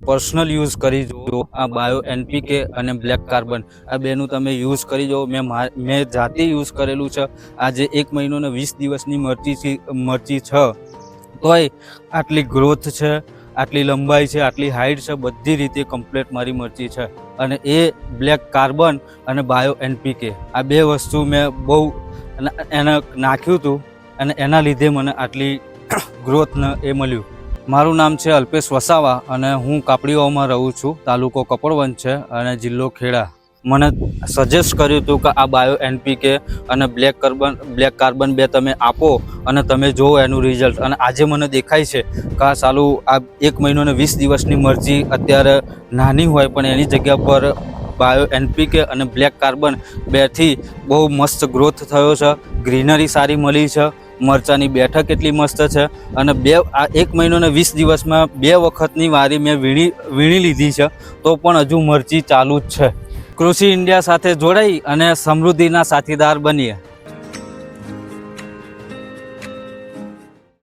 Personal use કરી જુઓ। આ બાયો એનપીકે અને બ્લેક કાર્બન આ બેનું તમે યુઝ કરી જુઓ। મેં જાતે યુઝ કરેલું છે। આજે 1 મહિનો ને 20 દિવસની મરચી છે, તોય આટલી ગ્રોથ છે, આટલી લંબાઈ છે, આટલી હાઇટ છે, બધી રીતે કમ્પ્લીટ મારી મરચી છે। અને એ બ્લેક કાર્બન અને બાયો એનપીકે આ બે વસ્તુ મેં બહુ એને નાખ્યું હતું અને એના લીધે મને આટલી ગ્રોથ એ મળ્યું। મારું નામ છે અલ્પેશ વસાવા અને હું કાપડીવાવમાં રહું છું। તાલુકો કપડવંજ છે અને જિલ્લો ખેડા। મને સજેસ્ટ કર્યું હતું કે આ બાયો એનપીકે અને બ્લેક કાર્બન બે તમે આપો અને તમે જુઓ એનું રિઝલ્ટ। અને આજે મને દેખાય છે કે આ સાલું આ 1 મહિનો ને 20 દિવસની મરચી અત્યારે નાની હોય પણ એની જગ્યા પર બાયો એનપીકે અને બ્લેક કાર્બન બેથી બહુ મસ્ત ગ્રોથ થયો છે। ગ્રીનરી સારી મળી છે, મરચાની બેઠક એટલી મસ્ત છે અને આ 1 મહિનો ને 20 દિવસમાં 2 વખતની વારી મેં વીણી લીધી છે, તો પણ હજુ મરચી ચાલુ જ છે। કૃષિ ઇન્ડિયા સાથે જોડાઈ અને સમૃદ્ધિના સાથીદાર બનીએ।